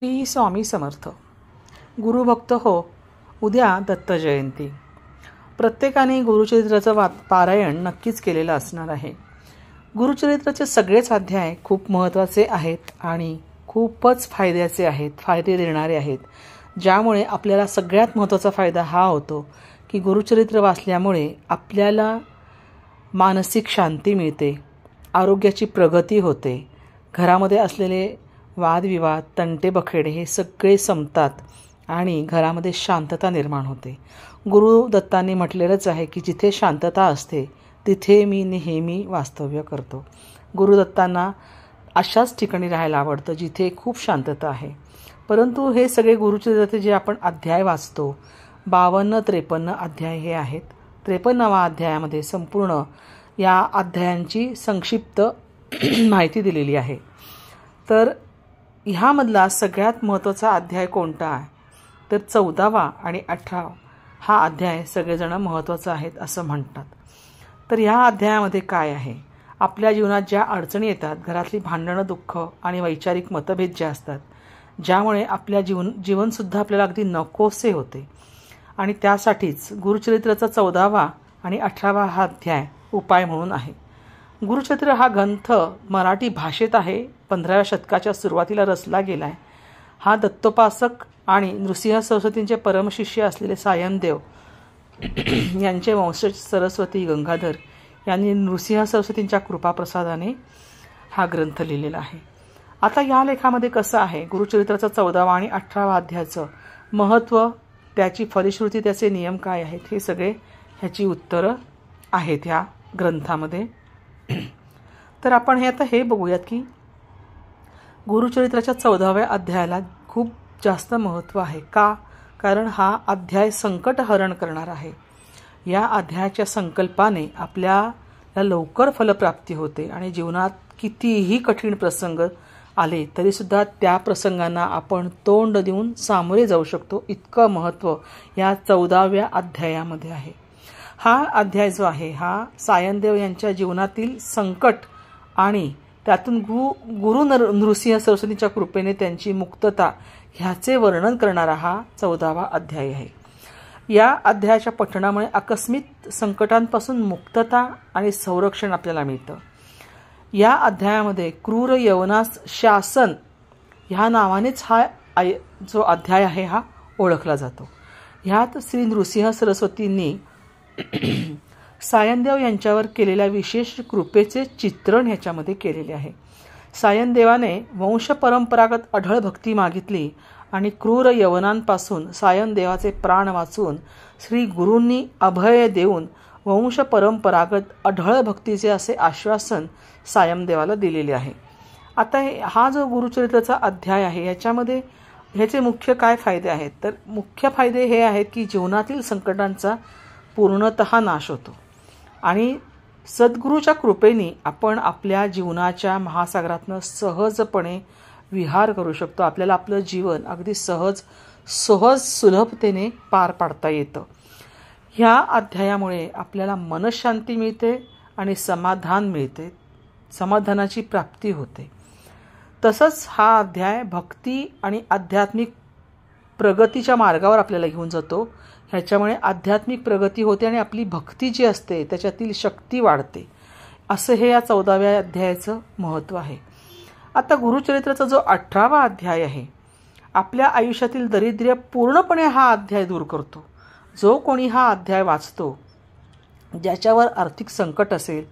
श्री स्वामी समर्थ. गुरुभक्त हो. उद्या दत्त जयंती. प्रत्येकाने गुरुचरित्राचं पारायण नक्कीच केलेलं असणार आहे. गुरुचरित्राचे सगळेच अध्याय खूप महत्त्वाचे आहेत आणि खूपच फायद्याचे आहेत, फायदे देणारे आहेत. ज्यामुळे आपल्याला सगळ्यात महत्त्वाचा फायदा हा होतो की गुरुचरित्र वाचल्यामुळे आपल्याला मानसिक शांती मिळते, आरोग्याची प्रगती होते, घरामध्ये असलेले वादविवाद, तंटे बखेडे हे सगळे संपतात आणि घरामध्ये शांतता निर्माण होते. गुरुदत्तांनी म्हटलेलंच आहे की जिथे शांतता असते तिथे मी नेहमी वास्तव्य करतो. गुरुदत्तांना अशाच ठिकाणी राहायला आवडतं जिथे खूप शांतता आहे. परंतु हे सगळे गुरुचरित्राचे जे आपण अध्याय वाचतो, 52-53 अध्याय हे आहेत. 53व्या अध्यायामध्ये संपूर्ण या अध्यायांची संक्षिप्त माहिती दिलेली आहे. तर ह्यामधला सगळ्यात महत्त्वाचा अध्याय कोणता आहे तर 14वा आणि 18वा हा अध्याय सगळेजण महत्त्वाचा आहेत असं म्हणतात. तर ह्या अध्यायामध्ये काय आहे, आपल्या जीवनात ज्या अडचणी येतात, घरातली भांडणं, दुःख आणि वैचारिक मतभेद जे असतात, ज्यामुळे आपल्या जीवनसुद्धा आपल्याला अगदी नकोसे होते आणि त्यासाठीच गुरुचरित्राचा 14वा आणि 18वा हा अध्याय उपाय म्हणून आहे. गुरुचरित्र हा ग्रंथ मराठी भाषेत आहे. 15व्या शतकाच्या सुरुवातीला रचला गेला आहे. हा दत्तोपासक आणि नृसिंह सरस्वतींचे परमशिष्य असलेले सायनदेव यांचे वंशज सरस्वती गंगाधर यांनी नृसिंह सरस्वतींच्या कृपाप्रसादाने हा ग्रंथ लिहिलेला आहे. आता या लेखामध्ये कसं आहे, गुरुचरित्राचा 14वा आणि 18वा अध्यायाचं महत्त्व, त्याची फलश्रुती, त्याचे नियम काय आहेत, हे सगळे ह्याची उत्तरं आहेत ह्या ग्रंथामध्ये. तर आपण आता हे बघूयात की गुरुचरित्राच्या 14व्या अध्यायाला खूप जास्त महत्त्व आहे. का? कारण हा अध्याय संकटहरण करणार आहे. या अध्यायाच्या संकल्पाने आपल्याला लवकर फलप्राप्ती होते आणि जीवनात कितीही कठीण प्रसंग आले तरीसुद्धा त्या प्रसंगांना आपण तोंड देऊन सामोरे जाऊ शकतो. इतकं महत्त्व या 14व्या अध्यायामध्ये आहे. हा अध्याय जो आहे हा सायनदेव यांच्या जीवनातील संकट आणि त्यातून गुरु नृसिंह सरस्वतींच्या कृपेने त्यांची मुक्तता ह्याचे वर्णन करणारा हा 14वा अध्याय आहे. या अध्यायाच्या पठणामुळे आकस्मिक संकटांपासून मुक्तता आणि संरक्षण आपल्याला मिळतं. या अध्यायामध्ये क्रूर यवनास शासन ह्या नावानेच हा जो अध्याय आहे हा ओळखला जातो. ह्यात श्री नृसिंह सरस्वतींनी सायनदेव यांच्यावर केलेल्या विशेष कृपेचे चित्रण ह्याच्यामध्ये केलेले आहे. सायनदेवाने वंशपरंपरागत अढळ भक्ती मागितली आणि क्रूर यवनांपासून सायनदेवाचे प्राण वाचून श्री गुरूंनी अभय देऊन वंशपरंपरागत अढळ भक्तीचे असे आश्वासन सायनदेवाला दिलेले आहे. आता हा जो गुरुचरित्राचा अध्याय आहे याच्यामध्ये ह्याचे मुख्य काय फायदे आहेत तर मुख्य फायदे हे आहेत की जीवनातील संकटांचा पूर्णतः नाश होतो आणि सद्गुरूच्या कृपेने आपण आपल्या जीवनाच्या महासागरातनं सहजपणे विहार करू शकतो. आपल्याला आपलं जीवन अगदी सहज सुलभतेने पार पाडता येतं. ह्या अध्यायामुळे आपल्याला मनशांती मिळते आणि समाधान मिळते, समाधानाची प्राप्ती होते. तसंच हा अध्याय भक्ती आणि आध्यात्मिक प्रगतीच्या मार्गावर आपल्याला घेऊन जातो. ह्याच्यामुळे आध्यात्मिक प्रगती होते आणि आपली भक्ती जी असते त्याच्यातील शक्ती वाढते. असं हे या 14व्या अध्यायाचं महत्त्व आहे. आता गुरुचरित्राचा जो 18वा अध्याय आहे, आपल्या आयुष्यातील दारिद्र्य पूर्णपणे हा अध्याय दूर करतो. जो कोणी हा अध्याय वाचतो, ज्याच्यावर आर्थिक संकट असेल,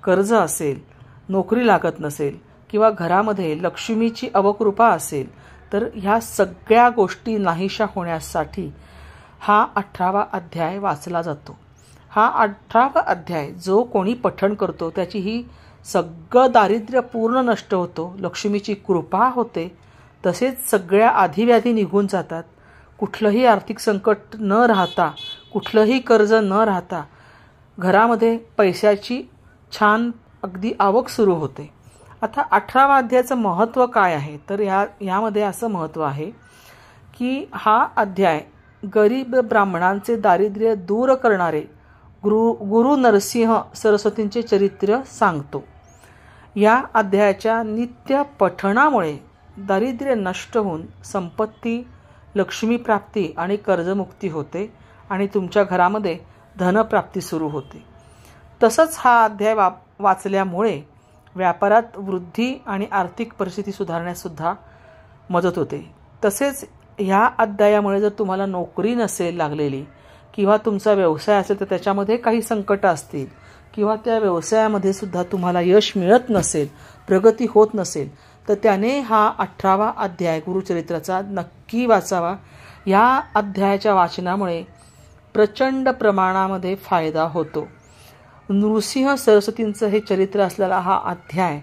कर्ज असेल, नोकरी लागत नसेल किंवा घरामध्ये लक्ष्मीची अवकृपा असेल, तर ह्या सगळ्या गोष्टी नाहीशा होण्यासाठी हा 18वा अध्याय वाचला जातो. हा 18वा अध्याय जो कोणी पठण करतो त्याची ही सगळं दारिद्र्य पूर्ण नष्ट होतो, लक्ष्मीची कृपा होते, तसेच सगळ्या आधिव्याधी निघून जातात. कुठलंही आर्थिक संकट न राहता, कुठलंही कर्ज न राहता घरामध्ये पैशाची छान अगदी आवक सुरू होते. आता 18वा अध्यायाचं महत्त्व काय आहे तर यामध्ये असं महत्त्व आहे की हा अध्याय गरीब ब्राह्मणांचे दारिद्र्य दूर करणारे गुरु नरसिंह सरस्वतींचे चरित्र सांगतो. या अध्यायाच्या नित्य पठणामुळे दारिद्र्य नष्ट होऊन संपत्ती, लक्ष्मीप्राप्ती आणि कर्जमुक्ती होते आणि तुमच्या घरामध्ये धनप्राप्ती सुरू होते. तसंच हा अध्याय वाचल्यामुळे व्यापारात वृद्धी आणि आर्थिक परिस्थिती सुधारण्यासुद्धा मदत होते. तसेच ह्या अध्यायामुळे जर तुम्हाला नोकरी नसेल लागलेली किंवा तुमचा व्यवसाय असेल तर त्याच्यामध्ये काही संकट असतील किंवा त्या व्यवसायामध्ये सुद्धा तुम्हाला यश मिळत नसेल, प्रगती होत नसेल, तर त्याने हा 18वा अध्याय गुरुचरित्राचा नक्की वाचावा. या अध्यायाच्या वाचनामुळे प्रचंड प्रमाणामध्ये फायदा होतो. नृसिंह सरस्वतींचं हे चरित्र असलेला हा अध्याय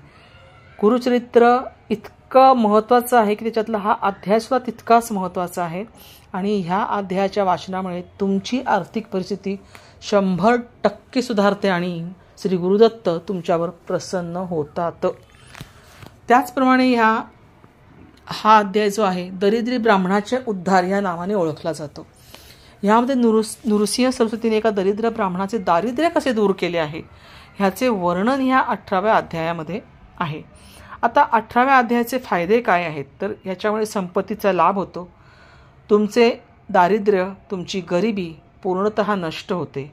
गुरुचरित्र इतकं महत्त्वाचं आहे की त्याच्यातला हा अध्यायसुद्धा तितकाच महत्त्वाचा आहे. आणि ह्या अध्यायाच्या वाचनामुळे तुमची आर्थिक परिस्थिती 100% सुधारते आणि श्री गुरुदत्त तुमच्यावर प्रसन्न होतात. त्याचप्रमाणे हा अध्याय जो आहे दरिद्री ब्राह्मणाचे उद्धार या नावाने ओळखला जातो. यामध्ये नृसिंह सरस्वतीने एका दरिद्र ब्राह्मणाचे दारिद्र्य कसे दूर केले आहे ह्याचे वर्णन ह्या 18व्या अध्यायामध्ये आहे. आता 18व्या अध्यायाचे फायदे काय आहेत तर ह्याच्यामुळे संपत्तीचा लाभ होतो. तुमचे दारिद्र्य, तुमची गरिबी पूर्णतः नष्ट होते.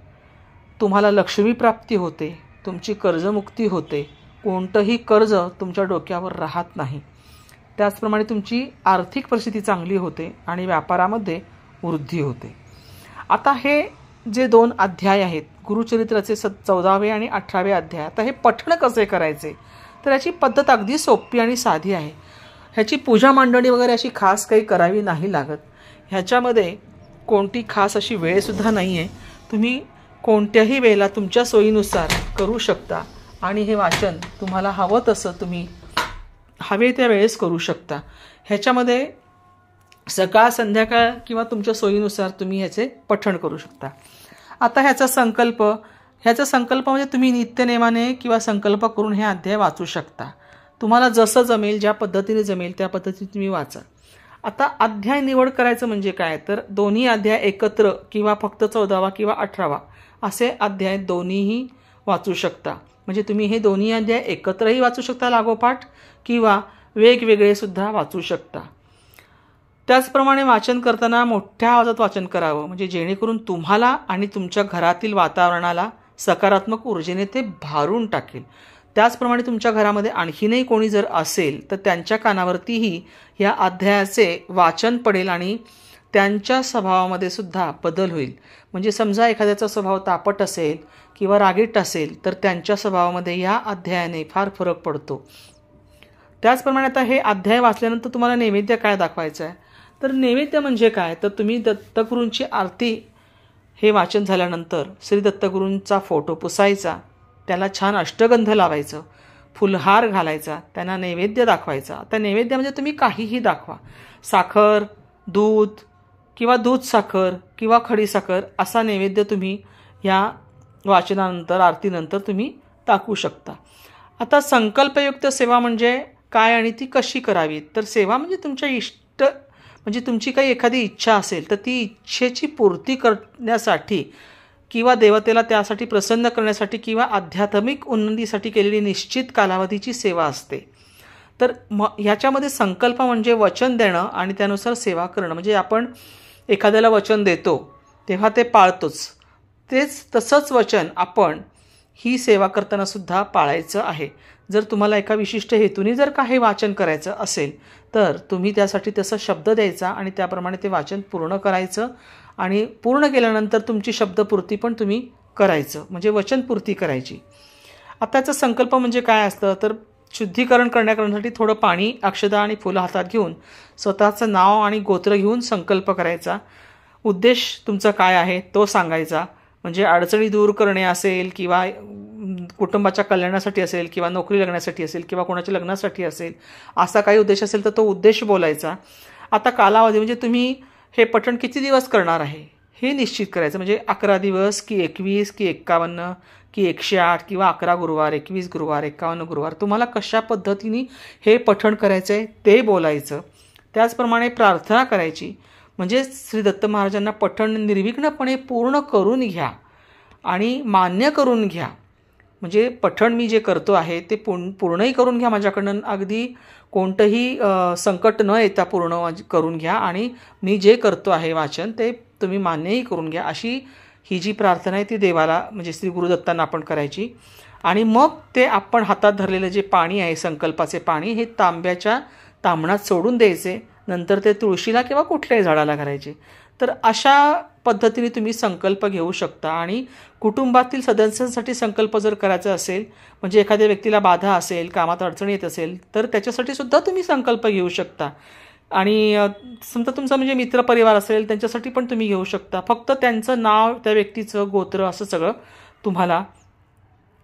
तुम्हाला लक्ष्मीप्राप्ती होते. तुमची कर्जमुक्ती होते. कोणतंही कर्ज तुमच्या डोक्यावर राहत नाही. त्याचप्रमाणे तुमची आर्थिक परिस्थिती चांगली होते आणि व्यापारामध्ये वृद्धी होते. आता हे जे 2 अध्याय आहेत गुरुचरित्राचे 14वे आणि 18वे अध्याय, आता हे पठण कसे करायचे तर याची पद्धत अगदी सोपी आणि साधी आहे. ह्याची पूजा मांडणी वगैरे अशी खास काही करावी नाही लागत. ह्याच्यामध्ये कोणती खास अशी वेळसुद्धा नाही आहे. तुम्ही कोणत्याही वेळेला तुमच्या सोयीनुसार करू शकता आणि हे वाचन तुम्हाला हवं तसं तुम्ही हवे त्या वेळेस करू शकता. ह्याच्यामध्ये सकाळ, संध्याकाळ किंवा तुमच्या सोयीनुसार तुम्ही ह्याचे पठण करू शकता. आता ह्याचा संकल्प म्हणजे तुम्ही नित्यनेमाने किंवा संकल्प करून हे अध्याय वाचू शकता. तुम्हाला जसं जमेल, ज्या पद्धतीने जमेल त्या पद्धतीने तुम्ही वाचा. आता अध्याय निवड करायचं म्हणजे काय तर दोन्ही अध्याय एकत्र किंवा फक्त 14वा किंवा 18वा असे अध्याय दोन्हीही वाचू शकता. म्हणजे तुम्ही हे दोन्ही अध्याय एकत्रही वाचू शकता लागोपाठ किंवा वेगवेगळे सुद्धा वाचू शकता. त्याचप्रमाणे वाचन करताना मोठ्या आवाजात वाचन करावं म्हणजे जेणेकरून तुम्हाला आणि तुमच्या घरातील वातावरणाला सकारात्मक ऊर्जेने ते भारून टाकेल. त्याचप्रमाणे तुमच्या घरामध्ये आणखीनही कोणी जर असेल तर त्यांच्या कानावरतीही या अध्यायाचे वाचन पडेल आणि त्यांच्या स्वभावामध्ये सुद्धा बदल होईल. म्हणजे समजा एखाद्याचा स्वभाव तापट असेल किंवा रागीट असेल तर त्यांच्या स्वभावामध्ये या अध्यायाने फार फरक पडतो. त्याचप्रमाणे आता हे अध्याय वाचल्यानंतर तुम्हाला नैवेद्य काय दाखवायचं आहे तर नैवेद्य म्हणजे काय तर तुम्ही दत्तगुरूंची आरती हे वाचन झाल्यानंतर श्री दत्तगुरूंचा फोटो पुसायचा, त्याला छान अष्टगंध लावायचं, फुलहार घालायचा, त्यांना नैवेद्य दाखवायचा. आता नैवेद्य म्हणजे तुम्ही काहीही दाखवा, साखर, दूध किंवा दूध साखर किंवा खडीसाखर असा नैवेद्य तुम्ही या वाचनानंतर आरतीनंतर तुम्ही दाखवू शकता. आता संकल्पयुक्त सेवा म्हणजे काय आणि ती कशी करावी तर सेवा म्हणजे तुमच्या म्हणजे तुमची काही एखादी इच्छा असेल तर ती इच्छेची पूर्ती करण्यासाठी किंवा देवतेला त्यासाठी प्रसन्न करण्यासाठी किंवा आध्यात्मिक उन्नतीसाठी केलेली निश्चित कालावधीची सेवा असते. तर ह्याच्यामध्ये संकल्प म्हणजे वचन देणं आणि त्यानुसार सेवा करणं. म्हणजे आपण एखाद्याला वचन देतो तेव्हा ते पाळतोच, तसंच वचन आपण ही सेवा करताना सुद्धा पाळायचं आहे. जर तुम्हाला एका विशिष्ट हेतूने जर काही वाचन करायचं असेल तर तुम्ही त्यासाठी तसा शब्द द्यायचा आणि त्याप्रमाणे ते वाचन पूर्ण करायचं आणि पूर्ण केल्यानंतर तुमची शब्दपूर्ती पण तुम्ही करायचं म्हणजे वचनपूर्ती करायची. आता याचा संकल्प म्हणजे काय असतं तर शुद्धीकरण करण्यासाठी थोडं पाणी, अक्षता आणि फुलं हातात घेऊन स्वतःचं नाव आणि गोत्र घेऊन संकल्प करायचा. उद्देश तुमचा काय आहे तो सांगायचा. म्हणजे अडचणी दूर करणे असेल किंवा कुटुंबाच्या कल्याणासाठी असेल किंवा नोकरी लागण्यासाठी असेल किंवा कोणाच्या लग्नासाठी असेल असा काही उद्देश असेल तर तो उद्देश बोलायचा. आता कालावधी म्हणजे तुम्ही हे पठण किती दिवस करणार आहे हे निश्चित करायचं. म्हणजे 11 दिवस की 21 की 51 की 108 किंवा 11 गुरुवार, 21 गुरुवार, 51 गुरुवार तुम्हाला कशा पद्धतीने हे पठण करायचं आहे ते बोलायचं. त्याचप्रमाणे प्रार्थना करायची. म्हणजे श्री दत्त महाराजांना पठण निर्विघ्नपणे पूर्ण करून घ्या आणि मान्य करून घ्या. म्हणजे पठण मी जे करतो आहे ते पूर्णही करून घ्या माझ्याकडनं, अगदी कोणतंही संकट न येता पूर्ण करून घ्या आणि मी जे करतो आहे वाचन ते तुम्ही मान्यही करून घ्या, अशी ही जी प्रार्थना आहे ती देवाला म्हणजे श्री गुरुदत्तांना आपण करायची. आणि मग ते आपण हातात धरलेलं जे पाणी आहे संकल्पाचे पाणी हे तांब्याच्या ताम्हणात सोडून द्यायचे, नंतर ते तुळशीला किंवा कुठल्याही झाडाला घालायचे. तर अशा पद्धतीने तुम्ही संकल्प घेऊ शकता. आणि कुटुंबातील सदस्यांसाठी संकल्प जर करायचा असेल, म्हणजे एखाद्या व्यक्तीला बाधा असेल, कामात अडचण येत असेल, तर त्याच्यासाठी सुद्धा तुम्ही संकल्प घेऊ शकता. आणि समजा तुमचा म्हणजे मित्रपरिवार असेल त्यांच्यासाठी पण तुम्ही घेऊ शकता. फक्त त्यांचं नाव, त्या व्यक्तीचं गोत्र असं सगळं तुम्हाला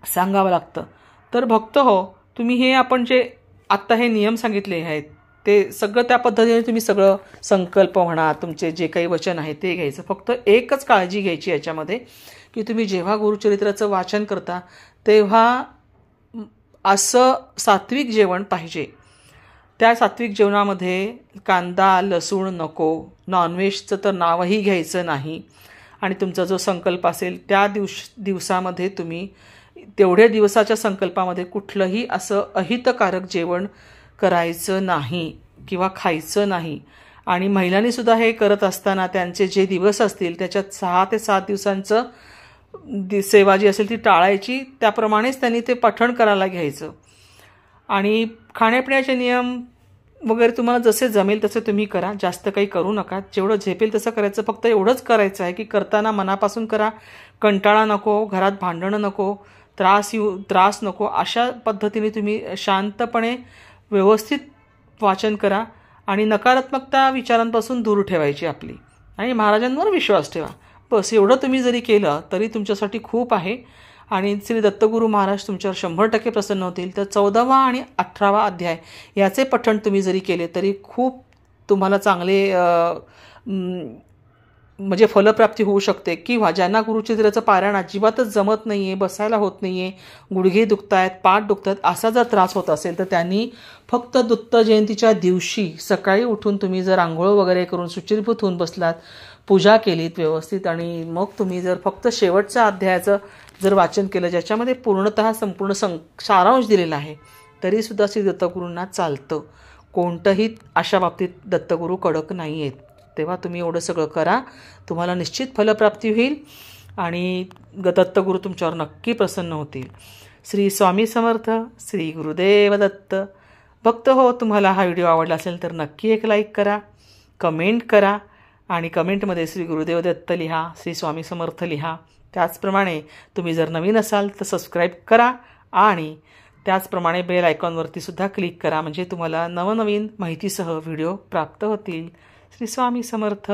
सांगावं लागतं. तर भक्त हो, तुम्ही हे आपण जे आत्ता हे नियम सांगितले आहेत ते सगळं त्या पद्धतीने तुम्ही सगळं संकल्प म्हणा, तुमचे जे काही वचन आहे ते घ्यायचं. फक्त एकच काळजी घ्यायची याच्यामध्ये की तुम्ही जेव्हा गुरुचरित्राचं वाचन करता तेव्हा असं सात्विक जेवण पाहिजे. त्या सात्विक जेवणामध्ये कांदा लसूण नको, नॉनव्हेजचं तर नावही घ्यायचं नाही. आणि तुमचा जो संकल्प असेल त्या दिवसामध्ये तुम्ही तेवढ्या दिवसाच्या संकल्पामध्ये कुठलंही असं अहितकारक जेवण करायचं नाही किंवा खायचं नाही. आणि महिलांनीसुद्धा हे करत असताना त्यांचे जे दिवस असतील त्याच्यात 6 ते 7 दिवसांचं सेवा जी असेल ती टाळायची, त्याप्रमाणेच त्यांनी ते पठण करायला घ्यायचं. आणि खाण्यापिण्याचे नियम वगैरे तुम्हाला जसे जमेल तसे तुम्ही करा, जास्त काही करू नका, जेवढं झेपेल तसं करायचं. फक्त एवढंच करायचं आहे की करताना मनापासून करा, कंटाळा नको, घरात भांडणं नको, त्रास नको, अशा पद्धतीने तुम्ही शांतपणे व्यवस्थित वाचन करा. आणि नकारात्मकता विचारांपासून दूर ठेवायची आपली, आणि महाराजांवर विश्वास ठेवा. बस एवढं तुम्ही जरी केलं तरी तुमच्यासाठी खूप आहे. आणि श्री दत्तगुरू महाराज तुमच्यावर 100% प्रसन्न होतील. तर 14वा आणि 18वा अध्याय याचे पठण तुम्ही जरी केले तरी खूप तुम्हाला चांगले म्हणजे फलप्राप्ती होऊ शकते. किंवा ज्यांना गुरुचरित्राचं पारायण अजिबातच जमत नाही आहे, बसायला होत नाही आहे, गुडघे दुखत आहेत, पाठ दुखत आहेत, असा जर त्रास होत असेल तर त्यांनी फक्त दत्त जयंतीच्या दिवशी सकाळी उठून तुम्ही जर आंघोळ वगैरे करून शुचिर्भूत होऊन बसलात, पूजा केलीत व्यवस्थित, आणि मग तुम्ही जर फक्त शेवटच्या अध्यायाचं जर वाचन केलं ज्याच्यामध्ये पूर्णतः संपूर्ण सारांश दिलेला आहे, तरीसुद्धा श्री दत्तगुरूंना चालतं. कोणतंही अशा बाबतीत दत्तगुरू कडक नाही आहेत. तेव्हा तुम्ही एवढं सगळं करा, तुम्हाला निश्चित फलप्राप्ती होईल आणि दत्तगुरू तुमच्यावर नक्की प्रसन्न होतील. श्री स्वामी समर्थ. श्री गुरुदेव दत्त. भक्त हो, तुम्हाला हा व्हिडिओ आवडला असेल तर नक्की एक लाईक करा, कमेंट करा, आणि कमेंटमध्ये श्री गुरुदेव दत्त लिहा, श्री स्वामी समर्थ लिहा. त्याचप्रमाणे तुम्ही जर नवीन असाल तर सबस्क्राईब करा, आणि त्याचप्रमाणे बेल आयकॉनवरती सुद्धा क्लिक करा, म्हणजे तुम्हाला नवनवीन माहितीसह व्हिडिओ प्राप्त होतील. श्री स्वामी समर्थ.